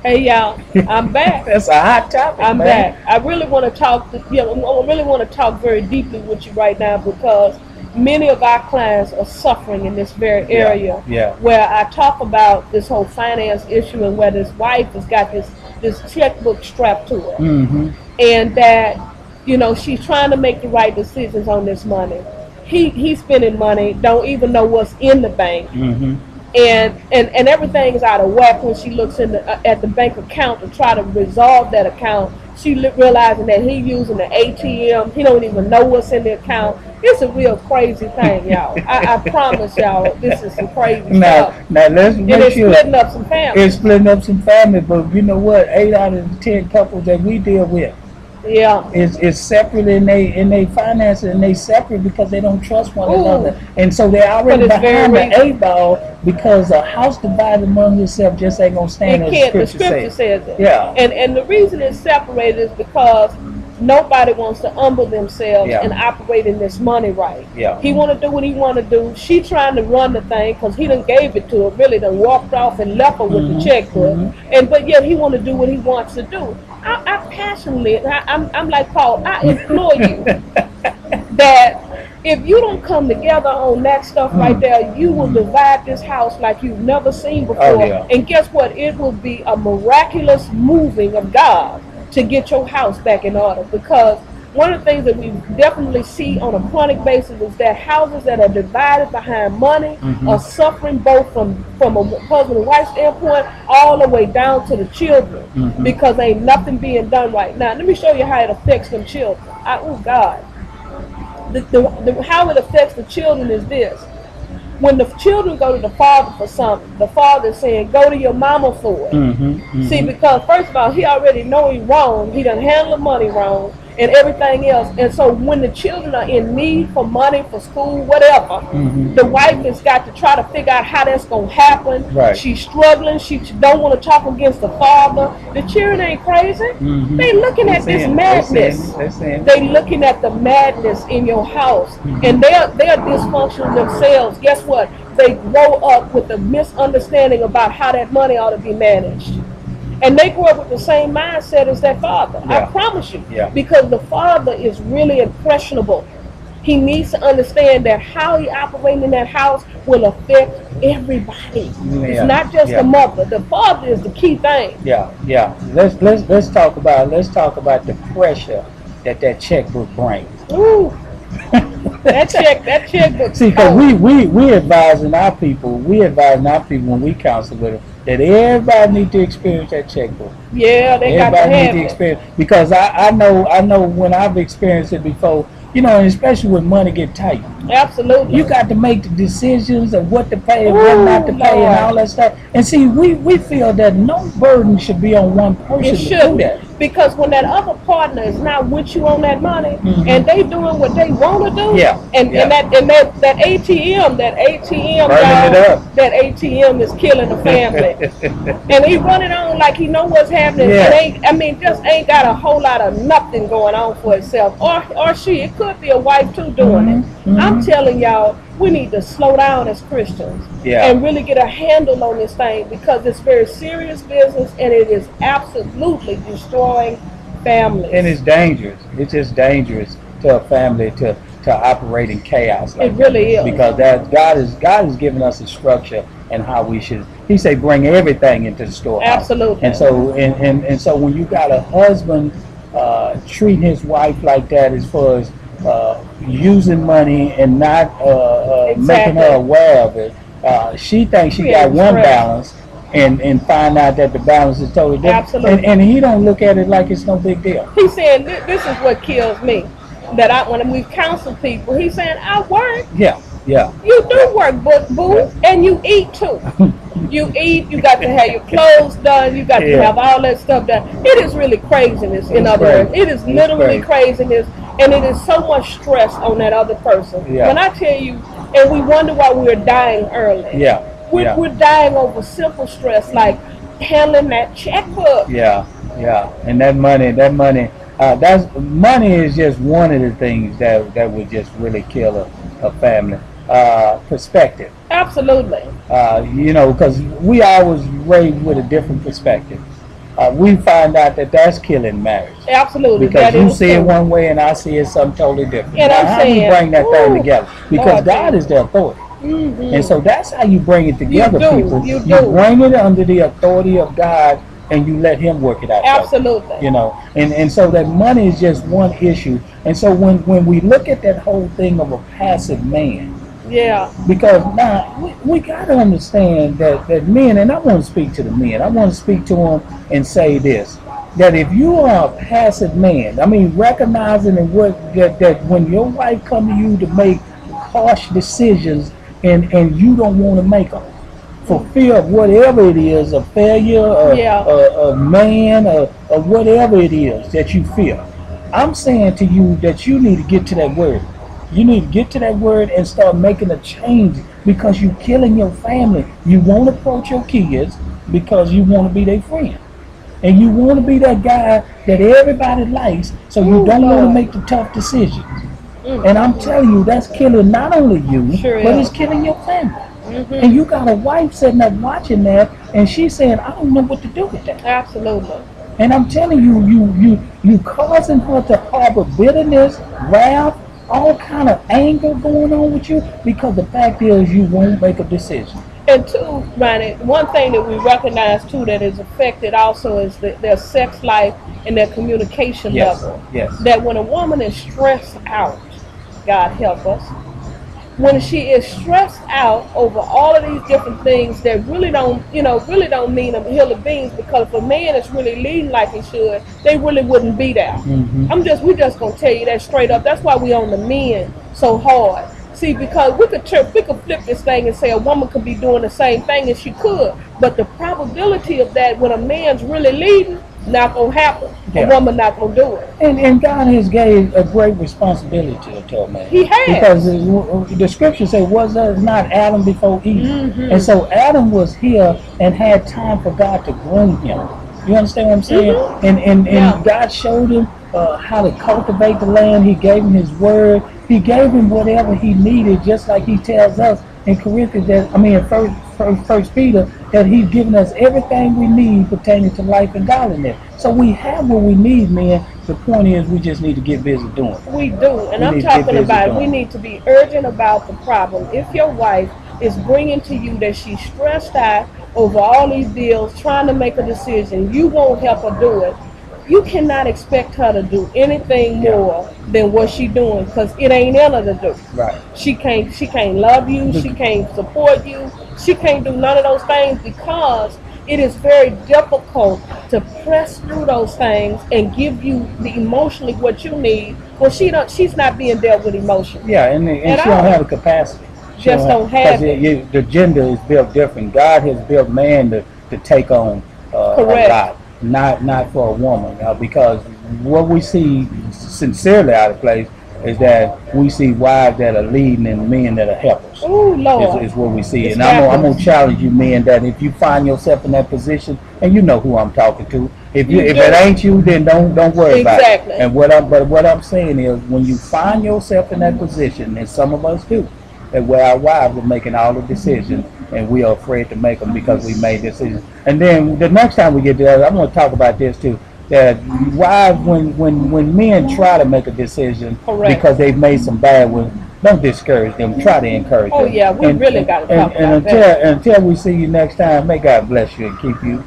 Hey y'all, I'm back. That's a hot topic, I'm man. back. I really want to talk. I really want to talk very deeply with you right now because many of our clients are suffering in this very Yeah, area yeah. where I talk about this whole finance issue and where this wife has got this checkbook strapped to her, Mm-hmm. and that she's trying to make the right decisions on this money. He's spending money, don't even know what's in the bank, Mm-hmm. and everything is out of whack when she looks at the bank account to try to resolve that account. She realizing that he using the ATM. He don't even know what's in the account. It's a real crazy thing, y'all. I promise y'all, this is some crazy Now, stuff, now let's and make it's sure splitting up some it's families. splitting up some family, but you know what? 8 out of the 10 couples that we deal with Yeah. is separate in they finances, and they separate because they don't trust one Ooh, another, and so they're for already this very behind the reason. eight ball because a house divided among itself just ain't gonna stand It as the can't. The scripture scripture says. says it, Yeah, and the reason it's separated is because nobody wants to humble themselves yeah, and operate in this money right. yeah. He want to do what he want to do. She trying to run the thing because he done gave it to her. Really done walked off and left her with the Mm-hmm. checkbook, Mm-hmm. and but yet he want to do what he wants to do. I passionately, I'm like Paul. I implore you that if you don't come together on that stuff right Mm. there, you will Mm. divide this house like you've never seen Oh before. yeah. And guess what? It will be a miraculous moving of God to get your house back in order. Because one of the things that we definitely see on a chronic basis is that houses that are divided behind money Mm-hmm. are suffering both from a husband and wife standpoint all the way down to the children Mm-hmm. because ain't nothing being done right now. Let me show you how it affects them children. Oh God, how it affects the children is this. When the children go to the father for something, the father is saying, go to your mama for it. Mm-hmm. See, Mm-hmm. because first of all, he already know he's wrong. He done handled the money wrong and everything else. And so when the children are in need for money, for school, whatever, the Mm-hmm. wife has got to try to figure out how that's going to happen. Right. She's struggling. She don't want to talk against the father. The children ain't crazy. Mm-hmm. They looking They at this saying it. They saying madness. it. They saying it. They looking at the madness in your house, Mm-hmm. and they're dysfunctional themselves. Guess what? They grow up with a misunderstanding about how that money ought to be managed, and they grow up with the same mindset as their father. I Yeah. promise you, Yeah. because the father is really impressionable. He needs to understand that how he operates in that house will affect everybody. It's Yeah. not just the Yeah. mother. The father is the key thing. Yeah, yeah. Let's talk about the pressure that checkbook brings. Ooh, that checkbook See, because told. we advising our people when we counsel with them that everybody need to experience that checkbook. Yeah, they got to Everybody need have to it. experience because I know when I've experienced it before, and especially when money get tight. You Absolutely. got to make the decisions of what to pay and what not Ooh, to pay and all Lord. that stuff. And see, we feel that no burden should be on one It person to do shouldn't. that. Because when that other partner is not with you on that money and Hmm. they doing what they want to do, Yeah, and yeah. that ATM, Burning it y'all, up. that ATM is killing the family. And he running on like he know what's happening and Yeah. ain't, I mean, just ain't got a whole lot of nothing going on for itself. Or she, it could be a wife too doing it. Hmm. I'm Hmm. telling y'all, we need to slow down as Christians Yeah. and really get a handle on this thing because it's very serious business and it is absolutely destroying And families. it's dangerous. It's just dangerous to a family to operate in chaos It like that really is. because that God is giving us a structure and how we should. He say bring everything into the storehouse. Absolutely. And so when you got a husband treating his wife like that as far as using money and not making her Exactly. aware of it, she thinks she got Creating one stress. balance and find out that the balance is totally different. Absolutely. And he don't look at it like it's no big deal. He's saying this is what kills me. That when we counsel people, he's saying I work. Yeah, yeah, You yeah, do work, but yeah. boo, and you eat too. You eat, you got to have your clothes done, you got to Yeah, have all that stuff done. It is really craziness, in it's other words. crazy. It is It's literally crazy. craziness, and it is so much stress on that other person. Yeah, When I tell you, and we wonder why we're dying early. yeah, yeah, We're dying over simple stress like handling that checkbook. yeah, yeah. And that's money is just one of the things that would just really kill a family. Perspective. Absolutely. Because we always raised with a different perspective. we find out that that's killing marriage. Absolutely. Because that you is see it true. one way and I see it something totally different. And Now, I'm how saying, do you bring that thing together? Because Lord God Jesus. is the authority. And so that's how you bring it together, do, people. you You do. bring it under the authority of God and you let him work it out. Absolutely. You know, and so that money is just one issue. And so when we look at that whole thing of a passive man, Yeah. because now we got to understand that men, and I want to speak to the men, I want to speak to them and say this, that if you are a passive man, I mean, recognizing that when your wife come to you to make harsh decisions and you don't want to make them for fear of whatever it is, a failure, Yeah. a man, or whatever it is that you fear, I'm saying to you that you need to get to that word. You need to get to that word and start making a change, because you're killing your family. You won't approach your kids because you want to be their friend. And you want to be that guy that everybody likes, so you don't want to make the tough decisions. And I'm telling you, that's killing not only you, Sure but is. it's killing your family. And you got a wife sitting up watching that, and she's saying, I don't know what to do with that. Absolutely. And I'm telling you, you causing her to harbor bitterness, wrath, all kind of anger going on with you, because the fact is you won't make a decision. And two, Ronnie, one thing that we recognize too that is affected also is their sex life and their communication level. Yes. That when a woman is stressed out, God help us, when she is stressed out over all of these different things that really don't mean a hill of beans, because if a man is really leading like he should, they really wouldn't be there. We just gonna tell you that straight up. That's why we on the men so hard. See, because we could flip this thing and say a woman could be doing the same thing, and she could, but the probability of that when a man's really leading, not gonna happen. Yeah. A woman not gonna do it. And God has gave a great responsibility to a man. He has. Because the scripture says, was there not Adam before Eve? And so Adam was here and had time for God to groom him. You understand what I'm saying? And God showed him how to cultivate the land. He gave him his word. He gave him whatever he needed, just like he tells us in Corinthians, First Peter, that he's given us everything we need pertaining to life and godliness. So we have what we need, man. The point is, we just need to get busy doing it. We do, and I'm talking about we need to be urgent about the problem. If your wife is bringing to you that she's stressed out over all these deals, trying to make a decision, you won't help her do it. You cannot expect her to do anything more than what she's doing, because it ain't in her to do. Right. She can't love you. She can't support you. She can't do none of those things, because it is very difficult to press through those things and give you the emotionally what you need. Well, she's not being dealt with emotionally. Yeah, and she don't have the capacity. Just don't have it. The gender is built different. God has built man to take on a lot. Not for a woman, because what we see sincerely out of place is that we see wives that are leading and men that are helpers. Oh Lord, is what we see. It's and I'm gonna challenge you, men, that if you find yourself in that position, and you know who I'm talking to, if it ain't you, then don't worry about it. And what I'm saying is, when you find yourself in that position, and some of us do, that where our wives are making all the decisions, and we are afraid to make them because we made decisions. And then the next time we get there, I'm going to talk about this too. That wives, when men try to make a decision because they've made some bad ones, don't discourage them. Try to encourage them. Oh yeah, we really got to talk about that. And until we see you next time, may God bless you and keep you.